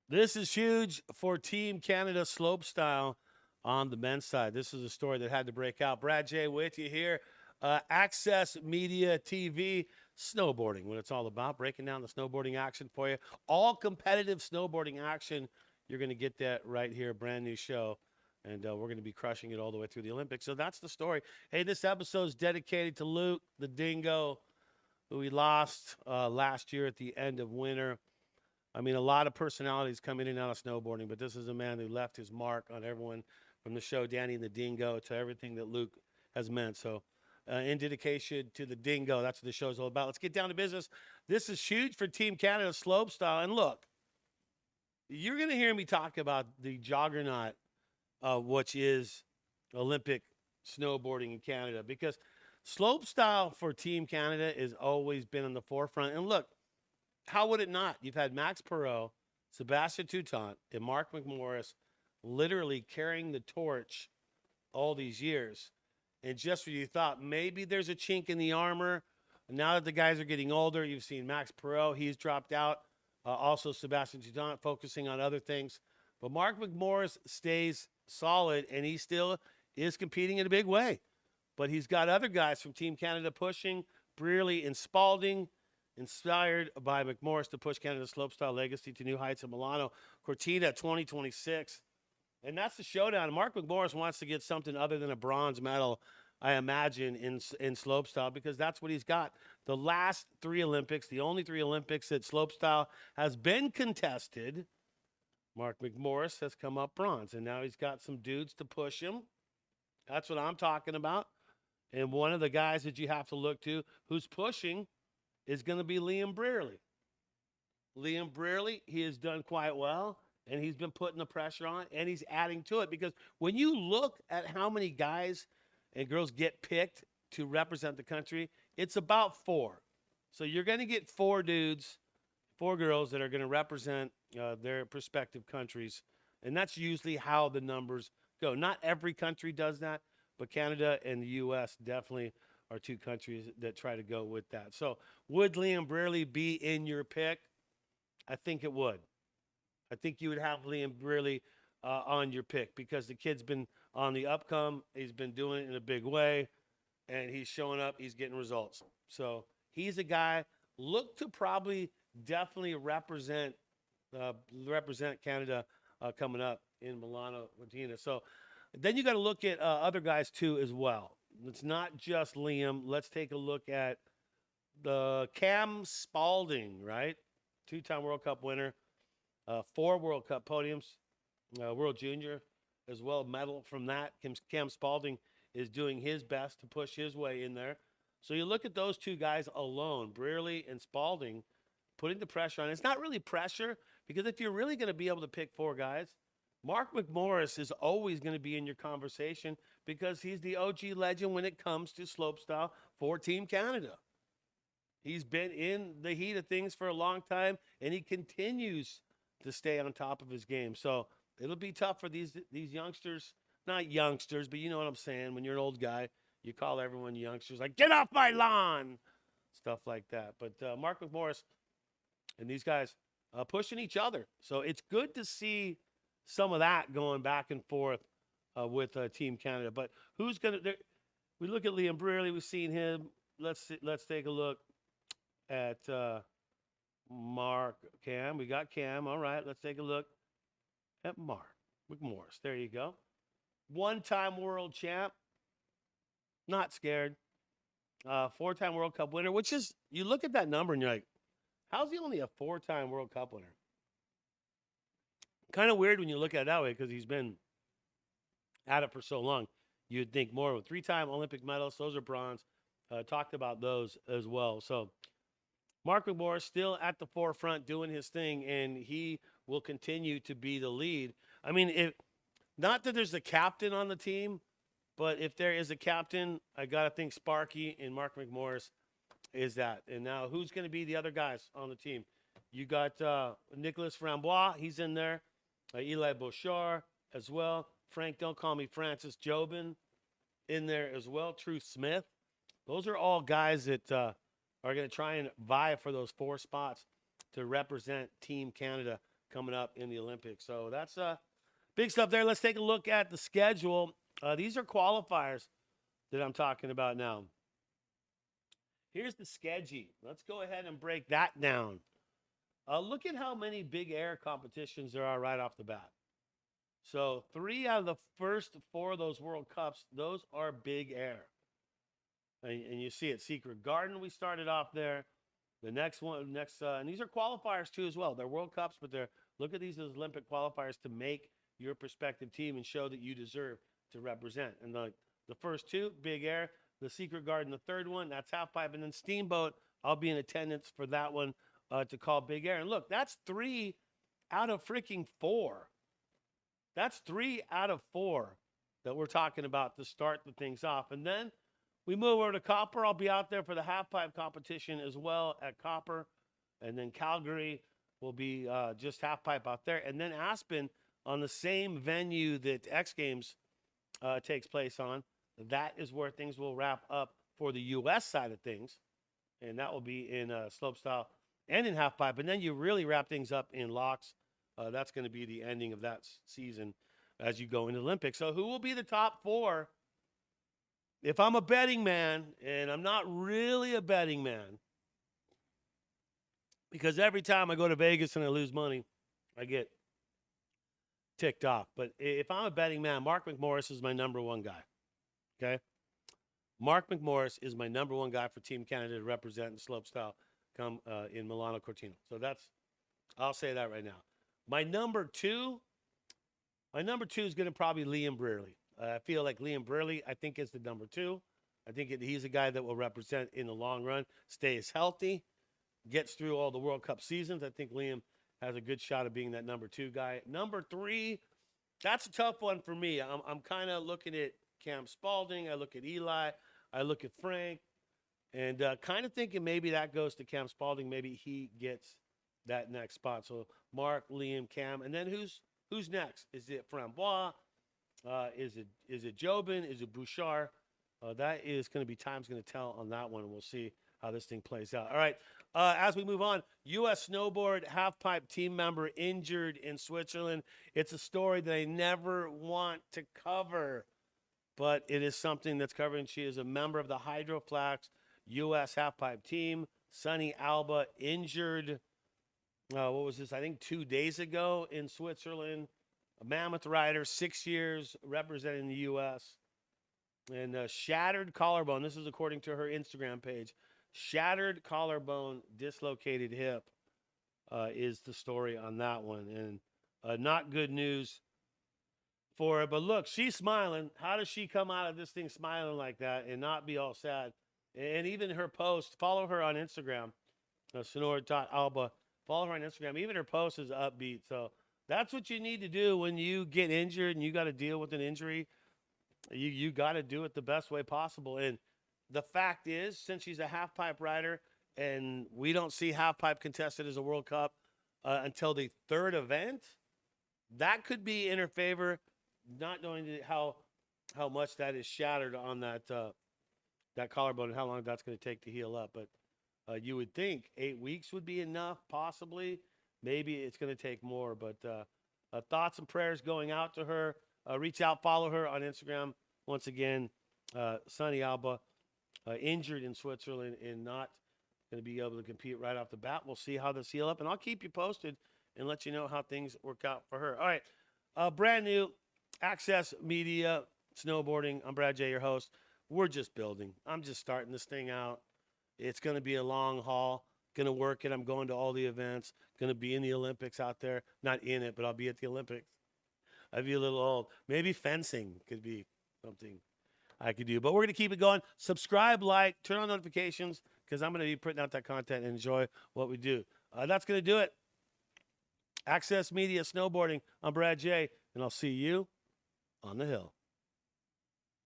This is huge for Team Canada Slopestyle on the men's side. This is a story that had to break out. Brad J with you here. Access Media TV, snowboarding, what it's all about, breaking down the snowboarding action for you. All competitive snowboarding action. You're going to get that right here, brand new show. And we're going to be crushing it all the way through the Olympics. So that's the story. Hey, this episode is dedicated to Luke, the Dingo, who we lost last year at the end of winter. I mean, a lot of personalities come in and out of snowboarding, but this is a man who left his mark on everyone from the show Danny and the Dingo to everything that Luke has meant. So, in dedication to the Dingo, that's what the show's all about. Let's get down to business. This is huge for Team Canada Slopestyle. And look, you're going to hear me talk about the juggernaut, which is Olympic snowboarding in Canada, because slopestyle for Team Canada has always been on the forefront. And look, how would it not? You've had Max Perot, Sebastian Toutant, and Mark McMorris literally carrying the torch all these years. And just when you thought maybe there's a chink in the armor, now that the guys are getting older, you've seen Max Perot, he's dropped out. Also, Sebastian Toutant focusing on other things. But Mark McMorris stays solid, and he still is competing in a big way. But he's got other guys from Team Canada pushing, Brearley and Spalding, inspired by McMorris to push Canada's slopestyle legacy to new heights in Milano Cortina 2026. And that's the showdown. Mark McMorris wants to get something other than a bronze medal, I imagine, in slopestyle, because that's what he's got. The last three Olympics, the only three Olympics that slopestyle has been contested, Mark McMorris has come up bronze. And now he's got some dudes to push him. That's what I'm talking about. And one of the guys that you have to look to who's pushing is going to be Liam Brearley. Liam Brearley, he has done quite well, and he's been putting the pressure on, and he's adding to it. Because when you look at how many guys and girls get picked to represent the country, it's about four. So you're going to get four dudes, four girls that are going to represent their respective countries. And that's usually how the numbers go. Not every country does that, but Canada and the U.S. definitely are two countries that try to go with that. So would Liam Brearley be in your pick? I think it would. I think you would have Liam Brearley on your pick, because the kid's been on the upcome. He's been doing it in a big way, and he's showing up. He's getting results. So he's a guy, look to probably definitely represent Canada coming up in Milano Cortina. So then you got to look at other guys too as well. It's not just Liam. Let's take a look at the Cam Spalding, right? Two-time World Cup winner, 4 World Cup podiums, World Junior as well, medal from that. Cam Spalding is doing his best to push his way in there. So you look at those two guys alone, Brearley and Spalding, putting the pressure on. It's not really pressure, because if you're really going to be able to pick 4 guys, Mark McMorris is always going to be in your conversation, because he's the OG legend when it comes to slopestyle for Team Canada. He's been in the heat of things for a long time, and he continues to stay on top of his game. So it'll be tough for these youngsters. Not youngsters, but you know what I'm saying. When you're an old guy, you call everyone youngsters, like, get off my lawn, stuff like that. But Mark McMorris and these guys pushing each other. So it's good to see some of that going back and forth with Team Canada. But who's going to – we look at Liam Brearley. We've seen him. Let's take a look at Mark Cam. We got Cam. All right, let's take a look at Mark McMorris. There you go. One-time world champ. Not scared. 4-time World Cup winner, which is – you look at that number and you're like, how's he only a 4-time World Cup winner? Kind of weird when you look at it that way, because he's been at it for so long. You'd think more. With 3-time Olympic medals, those are bronze. Talked about those as well. So Mark McMorris still at the forefront doing his thing, and he will continue to be the lead. I mean, not that there's a captain on the team, but if there is a captain, I got to think Sparky and Mark McMorris is that. And now who's going to be the other guys on the team? You got Nicholas Frambois. He's in there. Eli Bouchard as well. Frank, don't call me Francis Jobin in there as well. Truth Smith. Those are all guys that are going to try and vie for those 4 spots to represent Team Canada coming up in the Olympics. So that's big stuff there. Let's take a look at the schedule. These are qualifiers that I'm talking about now. Here's the schedule. Let's go ahead and break that down. Look at how many big air competitions there are right off the bat. So 3 out of the first 4 of those World Cups, those are big air. And you see it. Secret Garden, we started off there. The next one, and these are qualifiers too as well. They're World Cups, but look at these as Olympic qualifiers to make your prospective team and show that you deserve to represent. And the first 2, big air. The Secret Garden, the third one, that's Halfpipe. And then Steamboat, I'll be in attendance for that one to call big air. And look, that's 3 out of freaking 4. That's 3 out of 4 that we're talking about to start the things off. And then we move over to Copper. I'll be out there for the Halfpipe competition as well at Copper. And then Calgary will be just Halfpipe out there. And then Aspen on the same venue that X Games takes place on. That is where things will wrap up for the U.S. side of things. And that will be in Slopestyle and in Halfpipe. And then you really wrap things up in Locks. That's going to be the ending of that season as you go into the Olympics. So who will be the top 4? If I'm a betting man, and I'm not really a betting man, because every time I go to Vegas and I lose money, I get ticked off. But if I'm a betting man, Mark McMorris is my number 1 guy. Okay? Mark McMorris is my number 1 guy for Team Canada to represent in slopestyle come in Milano Cortina. So I'll say that right now. My number 2 is going to probably Liam Brearley. I feel like Liam Brearley, I think, is the number 2. I think he's a guy that will represent in the long run, stays healthy, gets through all the World Cup seasons. I think Liam has a good shot of being that number 2 guy. Number 3, that's a tough one for me. I'm kind of looking at Cam Spalding. I look at Eli. I look at Frank. And kind of thinking maybe that goes to Cam Spalding. Maybe he gets that next spot. So Mark, Liam, Cam. And then who's next? Is it Frambois? Is it Jobin? Is it Bouchard? That is going to be time's going to tell on that one, and we'll see how this thing plays out. All right, as we move on, U.S. Snowboard Halfpipe team member injured in Switzerland. It's a story that I never want to cover, but it is something that's covered. She is a member of the Hyrdo Flask U.S. Halfpipe team. Sunny Alba injured, what was this? I think 2 days ago in Switzerland. A mammoth rider, 6 years representing the U.S. And shattered collarbone. This is according to her Instagram page. Shattered collarbone, dislocated hip is the story on that one. And not good news for her. But look, she's smiling. How does she come out of this thing smiling like that and not be all sad? And even her post, follow her on Instagram, sonora.alba. Follow her on Instagram. Even her post is upbeat. So that's what you need to do when you get injured and you got to deal with an injury. You got to do it the best way possible. And the fact is, since she's a halfpipe rider and we don't see halfpipe contested as a World Cup until the 3rd event, that could be in her favor, not knowing how much that is shattered on that collarbone and how long that's going to take to heal up. But you would think 8 weeks would be enough, possibly. Maybe it's going to take more. But thoughts and prayers going out to her. Reach out, follow her on Instagram. Once again, Sunny Alba, injured in Switzerland and not going to be able to compete right off the bat. We'll see how this heal up, and I'll keep you posted and let you know how things work out for her. All right, brand new Access Media Snowboarding. I'm Brad J, your host. We're just building. I'm just starting this thing out. It's going to be a long haul. Going to work it. I'm going to all the events. Going to be in the Olympics out there. Not in it, but I'll be at the Olympics. I'd be a little old. Maybe fencing could be something I could do. But we're going to keep it going. Subscribe, like, turn on notifications, because I'm going to be putting out that content and enjoy what we do. That's going to do it. Access Media Snowboarding. I'm Brad J, and I'll see you on the hill.